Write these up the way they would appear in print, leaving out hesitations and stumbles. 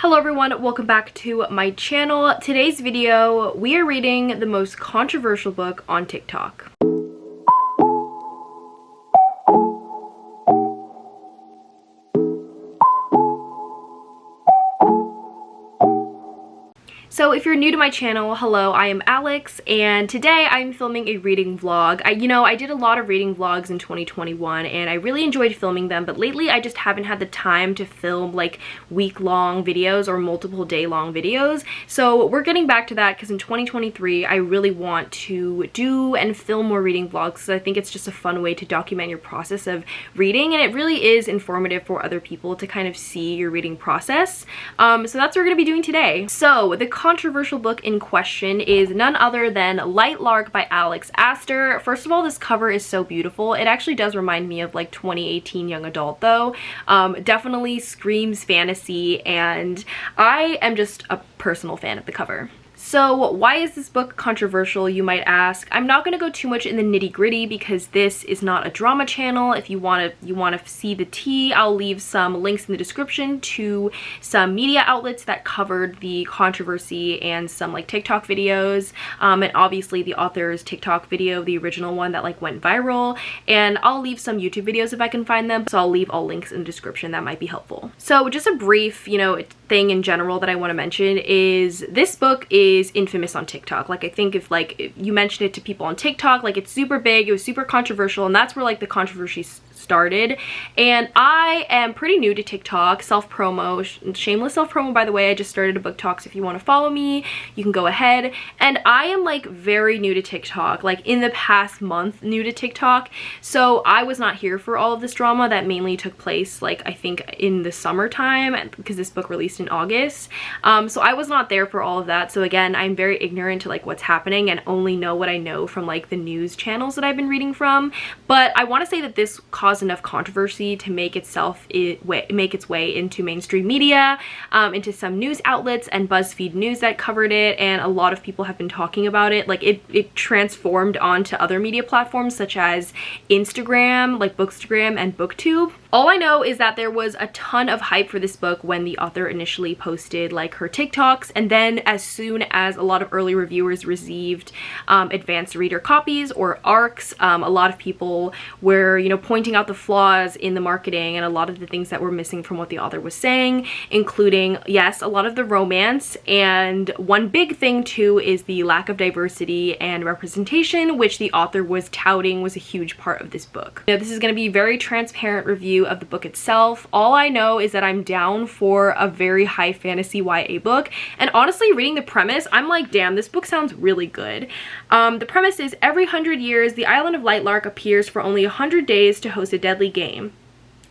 Hello everyone, welcome back to my channel. Today's video, we are reading the most controversial book on TikTok. So if you're new to my channel, hello, I am Alex, and today I'm filming a reading vlog. I did a lot of reading vlogs in 2021, and I really enjoyed filming them, but lately I just haven't had the time to film like week-long videos or multiple day-long videos. So we're getting back to that because in 2023, I really want to do and film more reading vlogs because I think it's just a fun way to document your process of reading, and it really is informative for other people to kind of see your reading process. So that's what we're going to be doing today. So the controversial book in question is none other than Lightlark by Aster. First of all, this cover is so beautiful. It actually does remind me of like 2018 young adult though. Definitely screams fantasy, and I am just a personal fan of the cover. So why is this book controversial, you might ask? I'm not going to go too much in the nitty-gritty because this is not a drama channel. If you want to see the tea, I'll leave some links in the description to some media outlets that covered the controversy and some like TikTok videos, and obviously the author's TikTok video, the original one that like went viral, and I'll leave some YouTube videos if I can find them, so I'll leave all links in the description that might be helpful. So just a brief, thing in general that I want to mention is this book is infamous on TikTok. Like, I think if you mention it to people on TikTok, like, it's super big, it was super controversial, and that's where like the controversy started. And I am pretty new to TikTok. Shameless self-promo, by the way. I just started a booktok, so if you want to follow me, you can go ahead. And I am like very new to TikTok, like in the past month new to TikTok, so I was not here for all of this drama that mainly took place like I think in the summertime, because this book released in August. So I was not there for all of that, so again, I'm very ignorant to like what's happening and only know what I know from like the news channels that I've been reading from. But I want to say that this caused enough controversy to make its way into mainstream media, into some news outlets and BuzzFeed News that covered it, and a lot of people have been talking about it. Like it transformed onto other media platforms such as Instagram, like Bookstagram and BookTube. All I know is that there was a ton of hype for this book when the author initially posted like her TikToks, and then as soon as a lot of early reviewers received advanced reader copies or ARCs, a lot of people were pointing out the flaws in the marketing and a lot of the things that were missing from what the author was saying, including, yes, a lot of the romance, and one big thing too is the lack of diversity and representation, which the author was touting was a huge part of this book. This is going to be a very transparent review of the book itself. All I know is that I'm down for a very high fantasy YA book, and honestly, reading the premise, I'm like, damn, this book sounds really good. The premise is every 100 years, the island of Lightlark appears for only 100 days to host a deadly game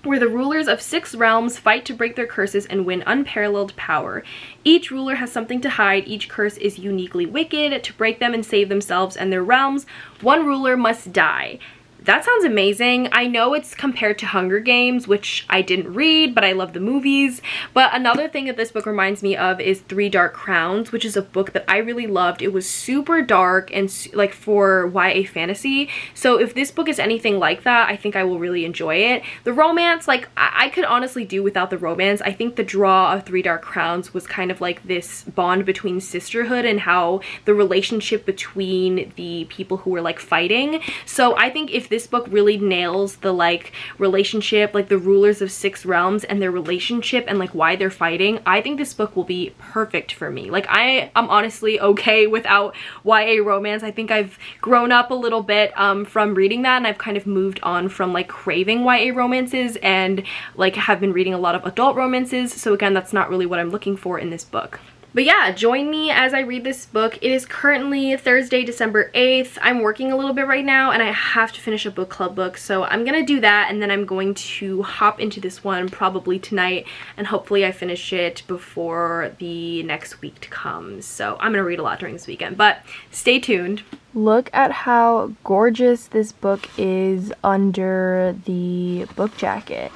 where the rulers of 6 realms fight to break their curses and win unparalleled power. Each ruler has something to hide. Each curse is uniquely wicked. To break them and save themselves and their realms, one ruler must die. That sounds amazing. I know it's compared to Hunger Games, which I didn't read, but I love the movies. But another thing that this book reminds me of is 3 Dark Crowns, which is a book that I really loved. It was super dark and like for YA fantasy. So if this book is anything like that, I think I will really enjoy it. The romance, like I could honestly do without the romance. I think the draw of 3 Dark Crowns was kind of like this bond between sisterhood and how the relationship between the people who were like fighting. So I think if this book really nails the like relationship, like the rulers of 6 realms and their relationship and like why they're fighting, I think this book will be perfect for me. Like I'm honestly okay without YA romance. I think I've grown up a little bit from reading that, and I've kind of moved on from like craving YA romances and like have been reading a lot of adult romances. So again, that's not really what I'm looking for in this book. But yeah, join me as I read this book. It is currently Thursday, December 8th. I'm working a little bit right now and I have to finish a book club book, so I'm gonna do that, and then I'm going to hop into this one probably tonight, and hopefully I finish it before the next week comes. So I'm gonna read a lot during this weekend, but stay tuned. Look at how gorgeous this book is under the book jacket.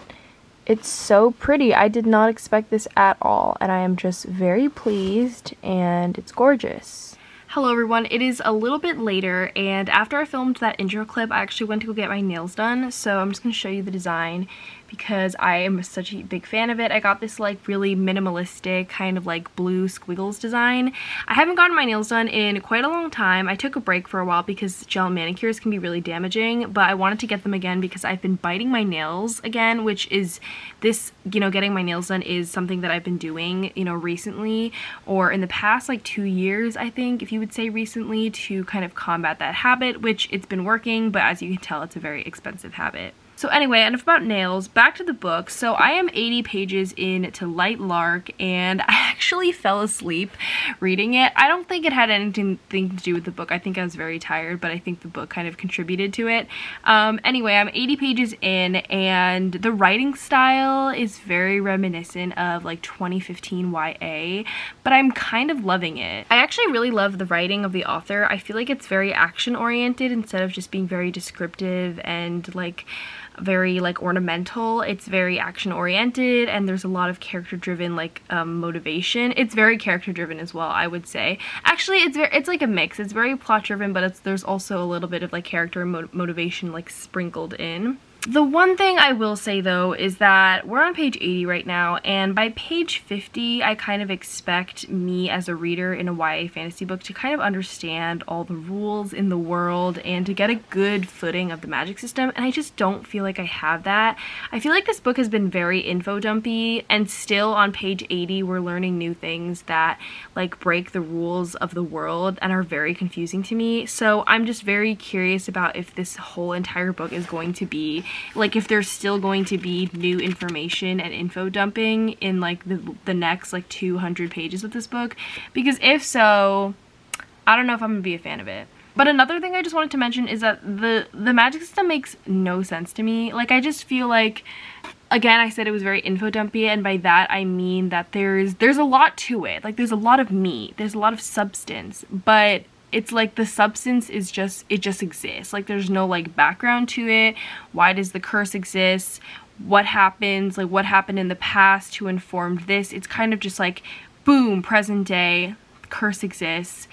It's so pretty. I did not expect this at all, and I am just very pleased, and it's gorgeous. Hello everyone, it is a little bit later, and after I filmed that intro clip, I actually went to go get my nails done, so I'm just going to show you the design. because I am such a big fan of it. I got this like really minimalistic kind of like blue squiggles design. I haven't gotten my nails done in quite a long time. I took a break for a while because gel manicures can be really damaging, but I wanted to get them again because I've been biting my nails again, which is this, you know, getting my nails done is something that I've been doing, you know, recently or in the past like 2 years, I think, if you would say recently, to kind of combat that habit, which it's been working, but as you can tell, it's a very expensive habit. So anyway, enough about nails, back to the book. So I am 80 pages into Lightlark, and I actually fell asleep reading it. I don't think it had anything to do with the book. I think I was very tired, but I think the book kind of contributed to it. Anyway, I'm 80 pages in, and the writing style is very reminiscent of like 2015 YA, but I'm kind of loving it. I actually really love the writing of the author. I feel like it's very action-oriented instead of just being very descriptive and like very like ornamental. It's very action oriented, and there's a lot of character driven like motivation. It's very character driven as well, I would say. Actually, it's like a mix. It's very plot driven, but there's also a little bit of like character motivation like sprinkled in. The one thing I will say though is that we're on page 80 right now, and by page 50 I kind of expect me as a reader in a YA fantasy book to kind of understand all the rules in the world and to get a good footing of the magic system, and I just don't feel like I have that. I feel like this book has been very info dumpy, and still on page 80 we're learning new things that like break the rules of the world and are very confusing to me. So I'm just very curious about if this whole entire book is going to be like, if there's still going to be new information and info dumping in like the next like 200 pages of this book, because if so, I don't know if I'm gonna be a fan of it. But another thing I just wanted to mention is that the magic system makes no sense to me. Like, I just feel like, again, I said it was very info dumpy, and by that I mean that there's a lot to it. Like, there's a lot of meat, there's a lot of substance, but it's like the substance is just, it just exists. Like, there's no like background to it. Why does the curse exist? What happens? Like, what happened in the past to inform this? It's kind of just like, boom, present day, curse exists.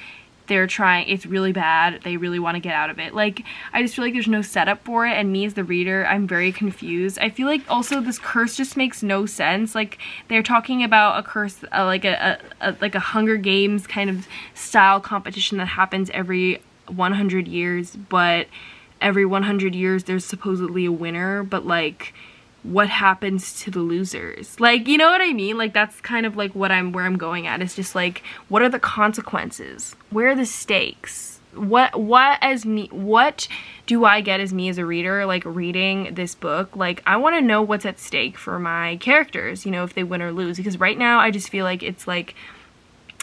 They're trying, it's really bad, they really want to get out of it. Like, I just feel like there's no setup for it, and me as the reader, I'm very confused. I feel like also this curse just makes no sense. Like, they're talking about a curse, like a Hunger Games kind of style competition that happens every 100 years, but every 100 years there's supposedly a winner, but like, what happens to the losers? Like, you know what I mean? Like, that's kind of like where I'm going at. It's just like, what are the consequences? Where are the stakes? What do I get as me as a reader, like, reading this book? Like, I want to know what's at stake for my characters, you know, if they win or lose, because right now I just feel like it's like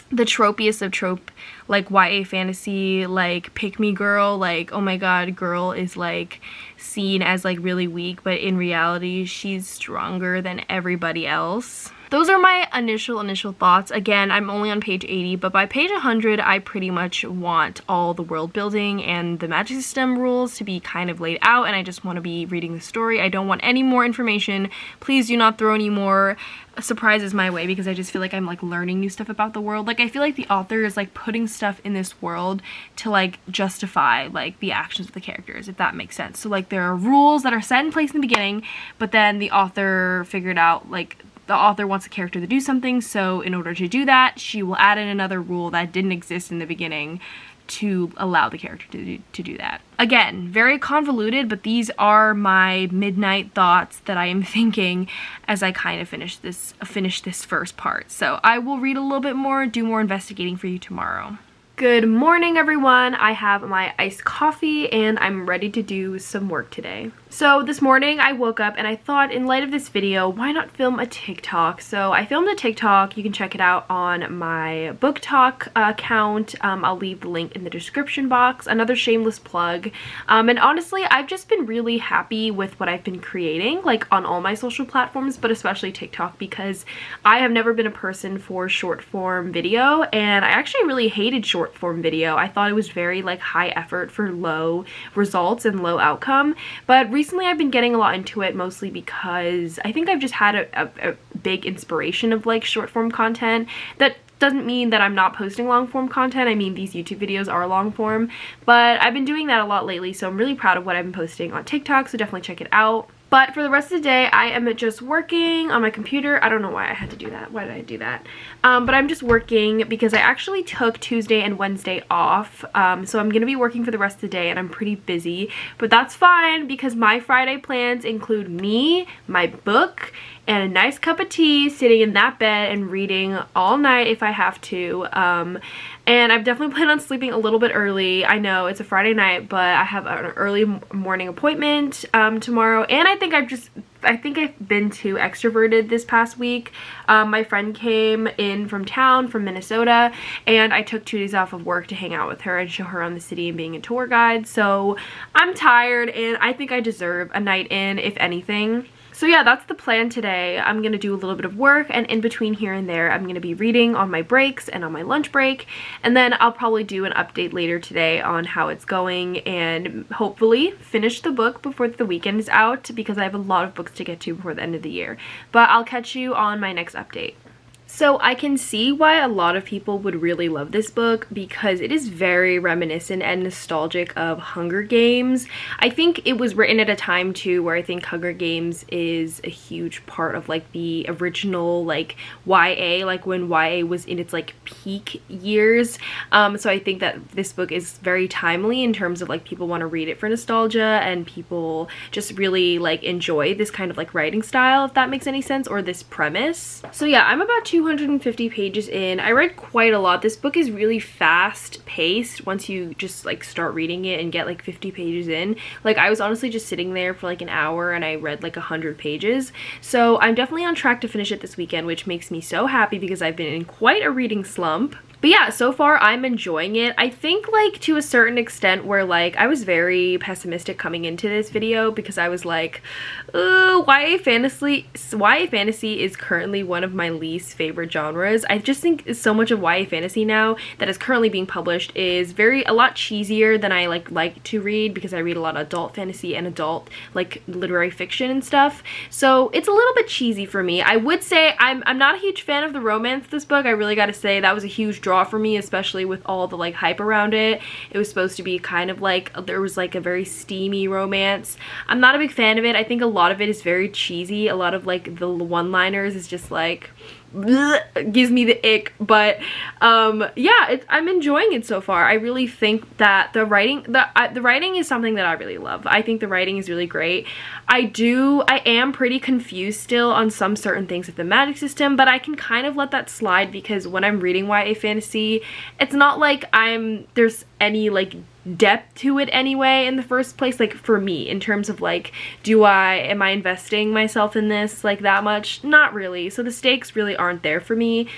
the tropiest of trope, like YA fantasy, like pick me girl, like, oh my god, girl is like seen as like really weak, but in reality she's stronger than everybody else. Those are my initial thoughts. Again, I'm only on page 80, but by page 100 I pretty much want all the world building and the magic system rules to be kind of laid out, and I just want to be reading the story. I don't want any more information. Please do not throw any more surprises my way, because I just feel like I'm like learning new stuff about the world. Like, I feel like the author is like putting stuff in this world to like justify like the actions of the characters, if that makes sense. So like, there are rules that are set in place in the beginning, but then the author figured out, like, the author wants a character to do something, so in order to do that, she will add in another rule that didn't exist in the beginning to allow the character to do that. Again, very convoluted, but these are my midnight thoughts that I am thinking as I kind of finish this first part. So I will read a little bit more, do more investigating for you tomorrow. Good morning, everyone. I have my iced coffee and I'm ready to do some work today. So this morning I woke up and I thought, in light of this video, why not film a TikTok? So I filmed a TikTok. You can check it out on my booktok account. I'll leave the link in the description box. Another shameless plug. And honestly, I've just been really happy with what I've been creating, like on all my social platforms, but especially TikTok, because I have never been a person for short form video, and I actually really hated short form video. I thought it was very like high effort for low results and low outcome, but recently I've been getting a lot into it, mostly because I think I've just had a big inspiration of like short form content. That doesn't mean that I'm not posting long form content. I mean, these YouTube videos are long form, but I've been doing that a lot lately, so I'm really proud of what I've been posting on TikTok, so definitely check it out. But for the rest of the day, I am just working on my computer. I don't know why I had to do that. Why did I do that? But I'm just working because I actually took Tuesday and Wednesday off. So I'm going to be working for the rest of the day and I'm pretty busy. But that's fine because my Friday plans include me, my book, and a nice cup of tea sitting in that bed and reading all night if I have to. And I've definitely planned on sleeping a little bit early. I know it's a Friday night, but I have an early morning appointment tomorrow. And I think I've been too extroverted this past week. My friend came in from town, from Minnesota, and I took 2 days off of work to hang out with her and show her around the city and being a tour guide. So I'm tired and I think I deserve a night in, if anything. So yeah, that's the plan today. I'm going to do a little bit of work, and in between here and there, I'm going to be reading on my breaks and on my lunch break, and then I'll probably do an update later today on how it's going and hopefully finish the book before the weekend is out because I have a lot of books to get to before the end of the year. But I'll catch you on my next update. So I can see why a lot of people would really love this book because it is very reminiscent and nostalgic of Hunger Games. I think it was written at a time too where I think Hunger Games is a huge part of like the original like YA, like when YA was in its like peak years. So I think that this book is very timely in terms of like people want to read it for nostalgia and people just really like enjoy this kind of like writing style, if that makes any sense, or this premise. So yeah, I'm about 250 pages in. I read quite a lot. This book is really fast paced once you just like start reading it and get like 50 pages in. Like I was honestly just sitting there for like an hour and I read like 100 pages. So I'm definitely on track to finish it this weekend, which makes me so happy because I've been in quite a reading slump. But yeah, so far I'm enjoying it. I think like to a certain extent where like I was very pessimistic coming into this video because I was like, YA fantasy is currently one of my least favorite genres. I just think so much of YA fantasy now that is currently being published is a lot cheesier than I like to read because I read a lot of adult fantasy and adult like literary fiction and stuff. So it's a little bit cheesy for me. I would say I'm not a huge fan of the romance of this book. I really gotta say that was a huge draw for me, especially with all the like hype around it. It was supposed to be kind of like there was like a very steamy romance. I'm not a big fan of it. I think a lot of it is very cheesy. A lot of like the one-liners is just like gives me the ick, but yeah, I'm enjoying it so far. I really think that the writing is something that I really love. I think the writing is really great. I am pretty confused still on some certain things of the magic system, but I can kind of let that slide because when I'm reading YA fantasy, it's not like there's any like depth to it anyway in the first place, like for me, in terms of like am I investing myself in this like that much? Not really. So the stakes really aren't there for me.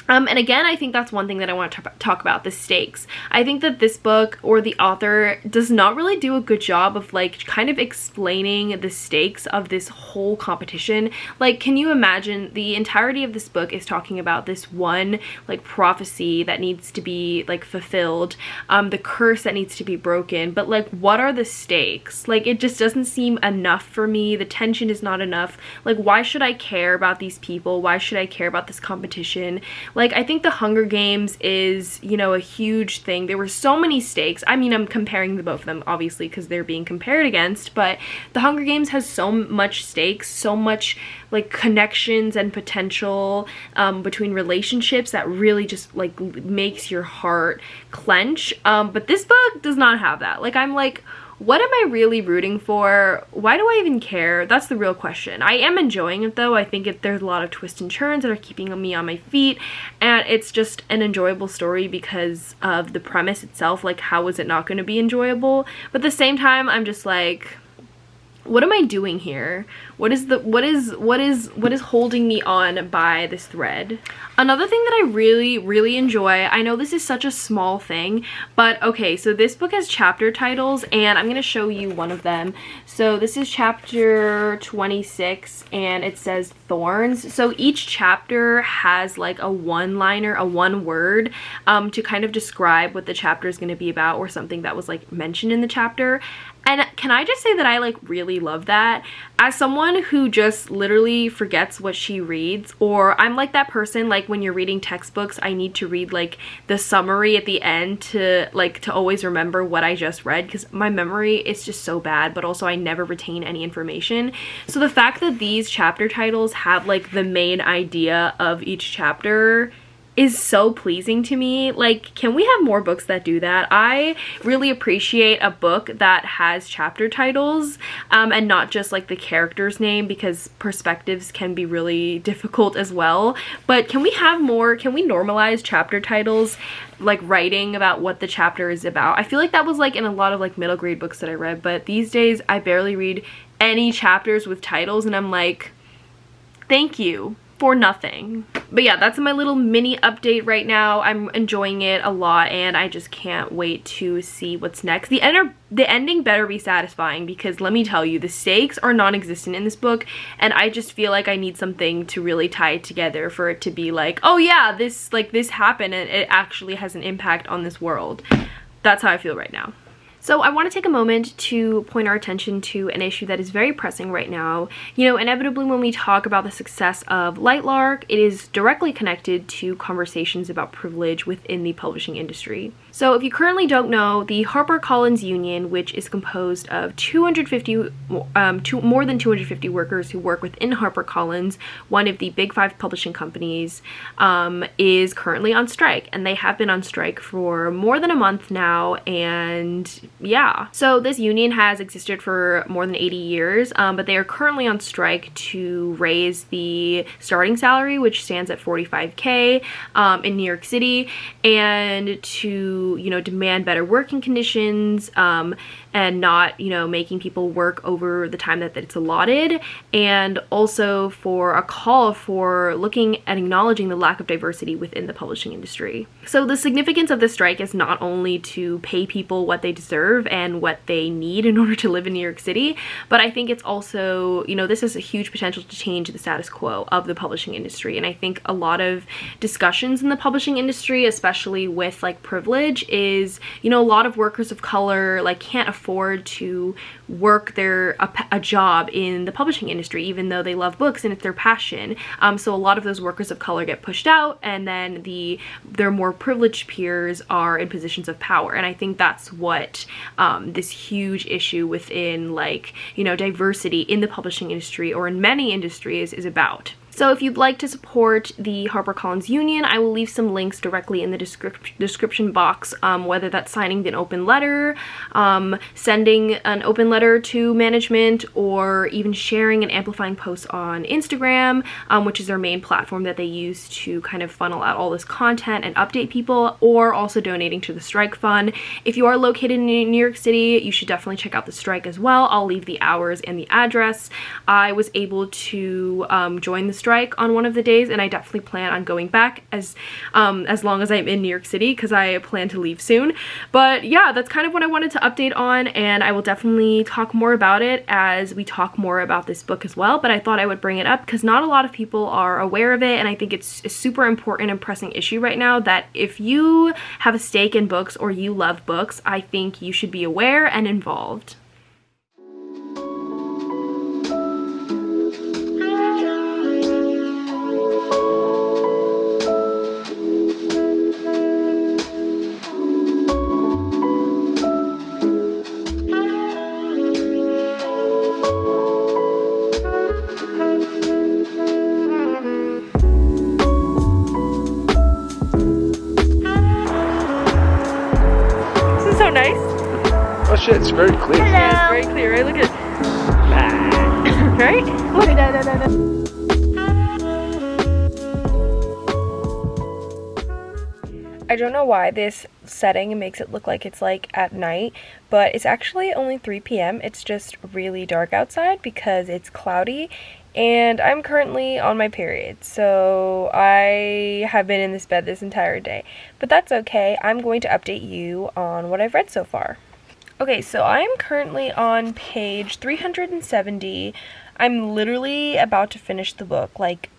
And again, I think that's one thing that I want to talk about, the stakes. I think that this book or the author does not really do a good job of like kind of explaining the stakes of this whole competition. Like, can you imagine the entirety of this book is talking about this one like prophecy that needs to be like fulfilled, the curse that needs to be broken, but like what are the stakes? Like it just doesn't seem enough for me. The tension is not enough. Like why should I care about these people? Why should I care about this competition? Like, I think the Hunger Games is, you know, a huge thing. There were so many stakes. I mean, I'm comparing the both of them, obviously, because they're being compared against, but the Hunger Games has so much stakes, so much, like, connections and potential between relationships that really just, like, makes your heart clench. But this book does not have that. Like, I'm like, what am I really rooting for? Why do I even care? That's the real question. I am enjoying it though. I think there's a lot of twists and turns that are keeping me on my feet, and it's just an enjoyable story because of the premise itself. Like, how is it not going to be enjoyable? But at the same time, I'm just like, what am I doing here? What is holding me on by this thread? Another thing that I really enjoy, I know this is such a small thing, but okay, so this book has chapter titles and I'm going to show you one of them. So this is chapter 26 and it says Thorns. So each chapter has like a one-liner, a one word to kind of describe what the chapter is going to be about or something that was like mentioned in the chapter. And can I just say that I like really love that? As someone who just literally forgets what she reads, or I'm like that person, like when you're reading textbooks, I need to read like the summary at the end to always remember what I just read, because my memory is just so bad, but also I never retain any information. So the fact that these chapter titles have like the main idea of each chapter is so pleasing to me. Like, can we have more books that do that? I really appreciate a book that has chapter titles and not just like the character's name, because perspectives can be really difficult as well. But can we have more? Can we normalize chapter titles, like writing about what the chapter is about? I feel like that was like in a lot of like middle grade books that I read, but these days I barely read any chapters with titles, and I'm like, thank you for nothing. But yeah, that's my little mini update right now. I'm enjoying it a lot, and I just can't wait to see what's next. The ending better be satisfying, because let me tell you, the stakes are non-existent in this book, and I just feel like I need something to really tie it together for it to be like, oh yeah, this happened and it actually has an impact on this world. That's how I feel right now. So I want to take a moment to point our attention to an issue that is very pressing right now. You know, inevitably when we talk about the success of Lightlark, it is directly connected to conversations about privilege within the publishing industry. So if you currently don't know, the HarperCollins Union, which is composed of more than 250 workers who work within HarperCollins, one of the big 5 publishing companies, is currently on strike. And they have been on strike for more than a month now, and yeah. So this union has existed for more than 80 years, but they are currently on strike to raise the starting salary, which stands at $45K in New York City, and to, you know, demand better working conditions, and not, you know, making people work over the time that it's allotted, and also for a call for looking and acknowledging the lack of diversity within the publishing industry. So the significance of the strike is not only to pay people what they deserve and what they need in order to live in New York City, but I think it's also, you know, this has a huge potential to change the status quo of the publishing industry. And I think a lot of discussions in the publishing industry, especially with like privilege, is, you know, a lot of workers of color like can't afford to work a job in the publishing industry, even though they love books and it's their passion. So a lot of those workers of color get pushed out, and then their more privileged peers are in positions of power. And I think that's what this huge issue within, like, you know, diversity in the publishing industry or in many industries is about. So if you'd like to support the HarperCollins Union, I will leave some links directly in the description box, whether that's signing an open letter, sending an open letter to management, or even sharing and amplifying posts on Instagram, which is their main platform that they use to kind of funnel out all this content and update people, or also donating to the strike fund. If you are located in New York City, you should definitely check out the strike as well. I'll leave the hours and the address. I was able to join the strike on one of the days, and I definitely plan on going back as long as I'm in New York City, because I plan to leave soon. But yeah, that's kind of what I wanted to update on, and I will definitely talk more about it as we talk more about this book as well. But I thought I would bring it up because not a lot of people are aware of it, and I think it's a super important and pressing issue right now that if you have a stake in books or you love books, I think you should be aware and involved. So nice. Oh shit, it's very clear. Yeah, it's very clear, right? Look at it. Right? Look at that. I don't know why this setting makes it look like it's like at night, but it's actually only 3 p.m. It's just really dark outside because it's cloudy, and I'm currently on my period, so I have been in this bed this entire day. But that's okay. I'm going to update you on what I've read so far. Okay, so I'm currently on page 370. I'm literally about to finish the book, like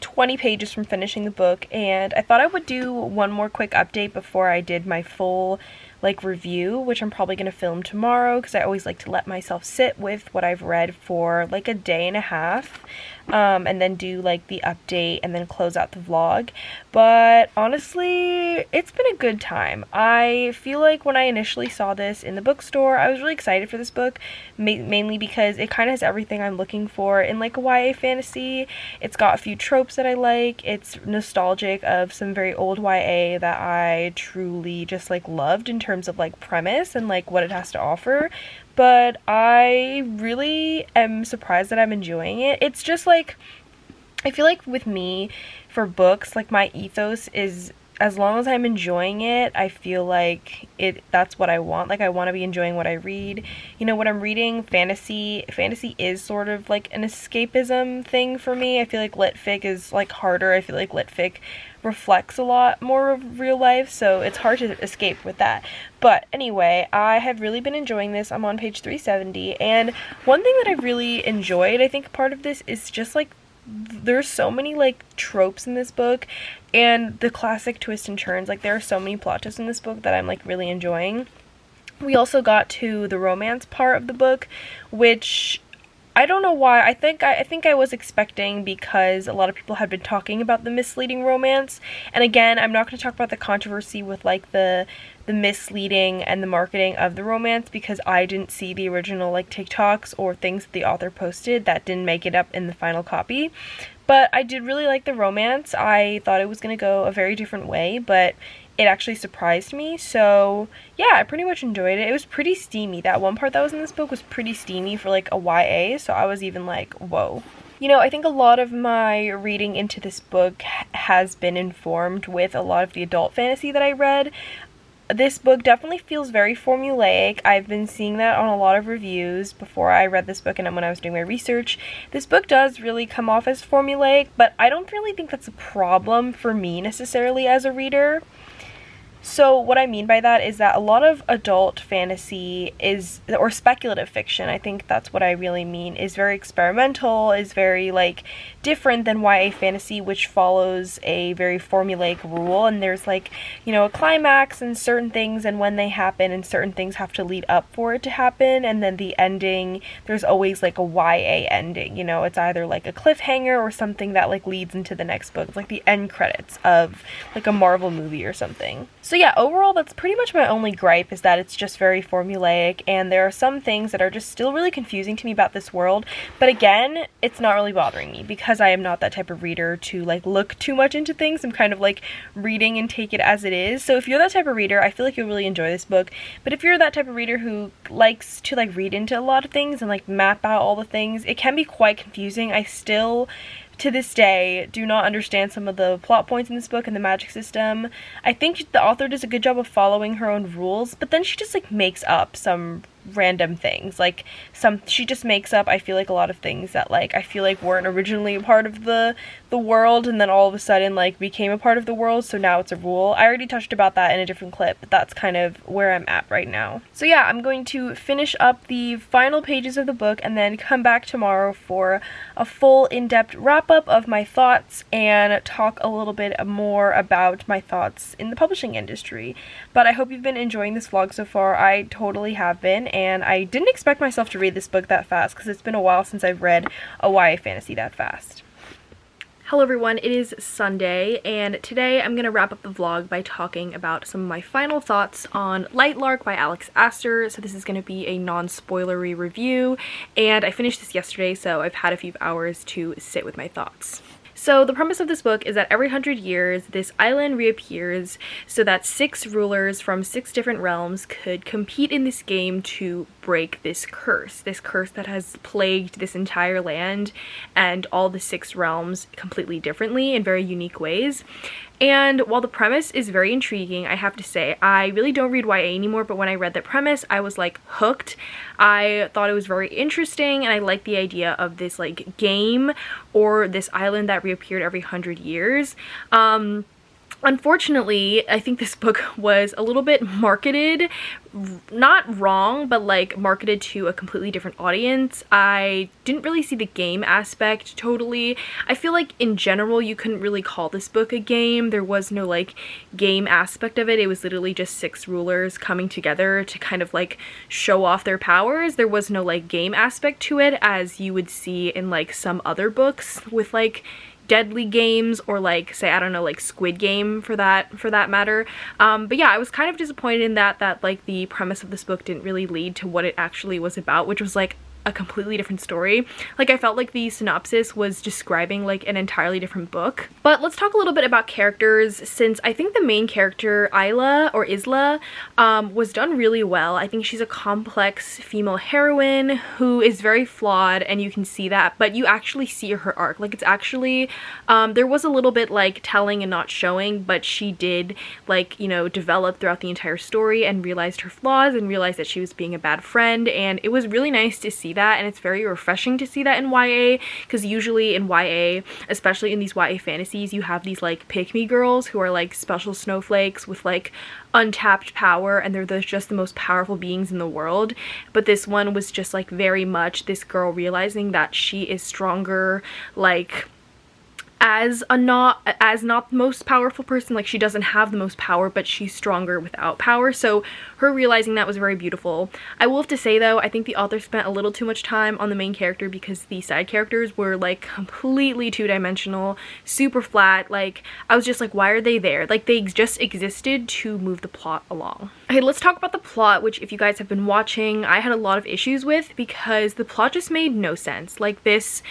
20 pages from finishing the book, and I thought I would do one more quick update before I did my full like review, which I'm probably going to film tomorrow because I always like to let myself sit with what I've read for like a day and a half, and then do like the update and then close out the vlog. But honestly, it's been a good time. I feel like when I initially saw this in the bookstore, I was really excited for this book, mainly because it kind of has everything I'm looking for in like a YA fantasy. It's got a few tropes that I like. It's nostalgic of some very old YA that I truly just like loved in terms of like premise and like what it has to offer. But I really am surprised that I'm enjoying it. It's just like, I feel like with me, for books, like my ethos is, as long as I'm enjoying it, I feel like that's what I want. Like, I want to be enjoying what I read. You know, when I'm reading fantasy is sort of like an escapism thing for me. I feel like lit fic is like harder. I feel like lit fic reflects a lot more of real life, so it's hard to escape with that. But anyway, I have really been enjoying this. I'm on page 370, and one thing that I really enjoyed, I think part of this is just like, there's so many like tropes in this book and the classic twists and turns. Like, there are so many plot twists in this book that I'm like really enjoying. We also got to the romance part of the book, which I don't know why. I think I was expecting, because a lot of people had been talking about the misleading romance. And again, I'm not going to talk about the controversy with like the misleading and the marketing of the romance, because I didn't see the original like TikToks or things that the author posted that didn't make it up in the final copy. But I did really like the romance. I thought it was going to go a very different way, but it actually surprised me. So yeah, I pretty much enjoyed it. It was pretty steamy. That one part that was in this book was pretty steamy for like a YA, so I was even like, whoa. You know, I think a lot of my reading into this book has been informed with a lot of the adult fantasy that I read. This book definitely feels very formulaic. I've been seeing that on a lot of reviews before I read this book and when I was doing my research. This book does really come off as formulaic, but I don't really think that's a problem for me necessarily as a reader. So what I mean by that is that a lot of adult fantasy or speculative fiction, I think that's what I really mean, is very experimental, is very like different than YA fantasy, which follows a very formulaic rule, and there's like, you know, a climax and certain things and when they happen, and certain things have to lead up for it to happen, and then the ending, there's always like a YA ending, you know, it's either like a cliffhanger or something that like leads into the next book. It's like the end credits of like a Marvel movie or something. So yeah, overall, that's pretty much my only gripe, is that it's just very formulaic, and there are some things that are just still really confusing to me about this world. But again, it's not really bothering me, because I am not that type of reader to like look too much into things. I'm kind of like reading and take it as it is. So if you're that type of reader, I feel like you'll really enjoy this book. But if you're that type of reader who likes to like read into a lot of things and like map out all the things, it can be quite confusing. I still, to this day, do not understand some of the plot points in this book and the magic system. I think the author does a good job of following her own rules, but then she just like makes up some random things. Like she just makes up, I feel like, a lot of things that like I feel like weren't originally a part of the world, and then all of a sudden like became a part of the world, so now it's a rule. I already touched about that in a different clip, but that's kind of where I'm at right now. So yeah, I'm going to finish up the final pages of the book and then come back tomorrow for a full in-depth wrap-up of my thoughts and talk a little bit more about my thoughts in the publishing industry. But I hope you've been enjoying this vlog so far. I totally have been, and I didn't expect myself to read this book that fast, because it's been a while since I've read a YA fantasy that fast. Hello everyone, it is Sunday, and today I'm going to wrap up the vlog by talking about some of my final thoughts on Lightlark by Aster. So this is going to be a non-spoilery review, and I finished this yesterday, so I've had a few hours to sit with my thoughts. So the premise of this book is that every 100 years, this island reappears so that 6 rulers from 6 different realms could compete in this game to break this curse that has plagued this entire land and all the 6 realms completely differently in very unique ways. And while the premise is very intriguing, I have to say, I really don't read YA anymore, but when I read the premise, I was like hooked. I thought it was very interesting, and I liked the idea of this like game or this island that reappeared every 100 years. Unfortunately, I think this book was a little bit marketed, not wrong, but like marketed to a completely different audience. I didn't really see the game aspect totally. I feel like in general you couldn't really call this book a game. There was no like game aspect of it. It was literally just 6 rulers coming together to kind of like show off their powers. There was no like game aspect to it as you would see in like some other books with like deadly games, or like, say, I don't know, like Squid Game for that matter. But yeah, I was kind of disappointed in that like the premise of this book didn't really lead to what it actually was about, which was like a completely different story. Like, I felt like the synopsis was describing like an entirely different book. But let's talk a little bit about characters, since I think the main character, Isla, was done really well. I think she's a complex female heroine who is very flawed, and you can see that, but you actually see her arc. Like, it's actually, there was a little bit like telling and not showing, but she did like, you know, develop throughout the entire story and realized her flaws and realized that she was being a bad friend, and it was really nice to see that, and it's very refreshing to see that in YA, because usually in YA, especially in these YA fantasies, you have these like pick-me girls who are like special snowflakes with like untapped power, and they're just the most powerful beings in the world. But this one was just like very much this girl realizing that she is stronger, like as not the most powerful person. Like, she doesn't have the most power, but she's stronger without power. So her realizing that was very beautiful. I will have to say though, I think the author spent a little too much time on the main character, because the side characters were like completely two-dimensional, super flat. Like, I was just like, why are they there? Like, they just existed to move the plot along. Okay, let's talk about the plot, which if you guys have been watching, I had a lot of issues with, because the plot just made no sense. Like, this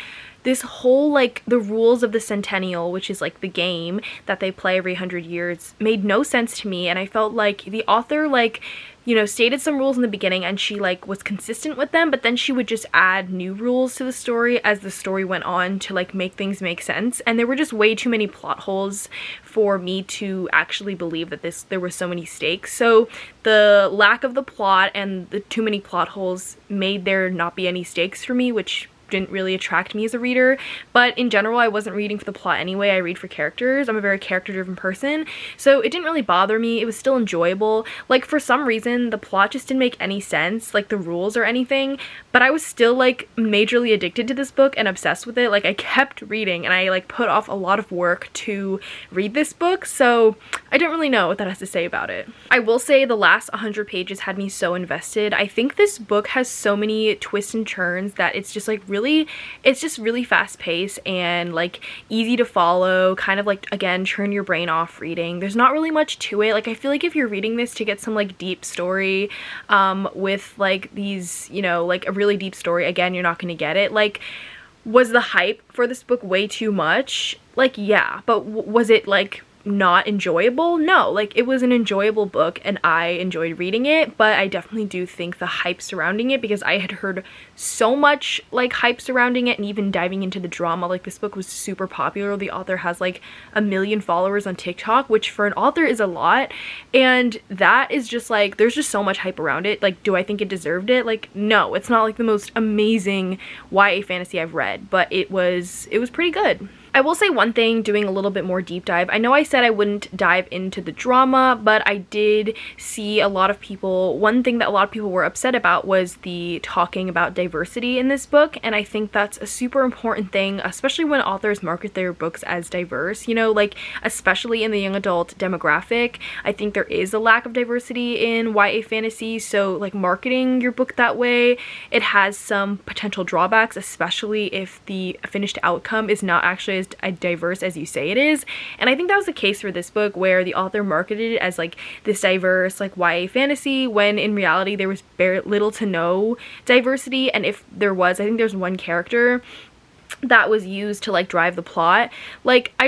whole, like, the rules of the Centennial, which is like the game that they play every 100 years, made no sense to me. And I felt like the author, like, you know, stated some rules in the beginning and she like was consistent with them, but then she would just add new rules to the story as the story went on to like make things make sense. And there were just way too many plot holes for me to actually believe that there were so many stakes. So the lack of the plot and the too many plot holes made there not be any stakes for me, which didn't really attract me as a reader. But in general, I wasn't reading for the plot anyway. I read for characters. I'm a very character-driven person, so it didn't really bother me. It was still enjoyable. Like, for some reason, the plot just didn't make any sense, like the rules or anything, but I was still like majorly addicted to this book and obsessed with it. Like, I kept reading, and I like put off a lot of work to read this book, so I don't really know what that has to say about it. I will say the last 100 pages had me so invested. I think this book has so many twists and turns that it's just like it's just really fast paced and like easy to follow, kind of like, again, turn your brain off reading. There's not really much to it. Like, I feel like if you're reading this to get some like deep story with like these, you know, like a really deep story, again, you're not going to get it. Like, was the hype for this book way too much? Like, yeah, but was it like not enjoyable? No, like, it was an enjoyable book and I enjoyed reading it, but I definitely do think the hype surrounding it, because I had heard so much like hype surrounding it, and even diving into the drama, like, this book was super popular. The author has like 1 million followers on TikTok, which for an author is a lot, and that is just like, there's just so much hype around it. Like, do I think it deserved it? Like, no, it's not like the most amazing YA fantasy I've read, but it was pretty good. I will say one thing, doing a little bit more deep dive. I know I said I wouldn't dive into the drama, but I did see a lot of people, one thing that a lot of people were upset about was the talking about diversity in this book, and I think that's a super important thing, especially when authors market their books as diverse, you know, like, especially in the young adult demographic. I think there is a lack of diversity in YA fantasy, so like marketing your book that way, it has some potential drawbacks, especially if the finished outcome is not actually as diverse as you say it is. And I think that was the case for this book, where the author marketed it as like this diverse like YA fantasy, when in reality there was very little to no diversity. And if there was, I think there's one character that was used to like drive the plot. Like, I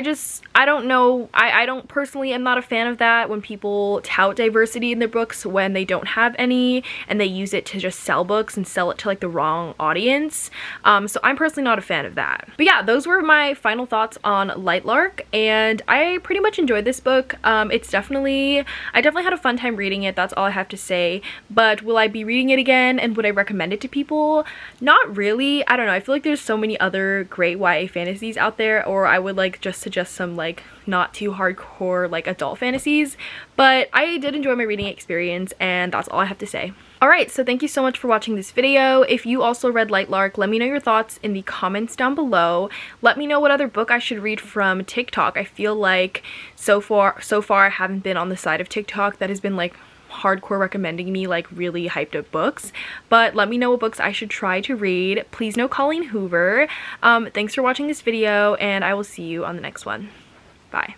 don't know, I don't personally, I'm not a fan of that when people tout diversity in their books when they don't have any, and they use it to just sell books and sell it to like the wrong audience. So I'm personally not a fan of that. But yeah, those were my final thoughts on Lightlark, and I pretty much enjoyed this book. I definitely had a fun time reading it, that's all I have to say. But will I be reading it again, and would I recommend it to people? Not really. I don't know, I feel like there's so many other other great YA fantasies out there, or I would like just suggest some like not too hardcore like adult fantasies. But I did enjoy my reading experience, and that's all I have to say. Alright, so thank you so much for watching this video. If you also read Lightlark, let me know your thoughts in the comments down below. Let me know what other book I should read from TikTok. I feel like so far I haven't been on the side of TikTok that has been like hardcore recommending me like really hyped up books, but let me know what books I should try to read. Please no Colleen Hoover. Thanks for watching this video, and I will see you on the next one. Bye.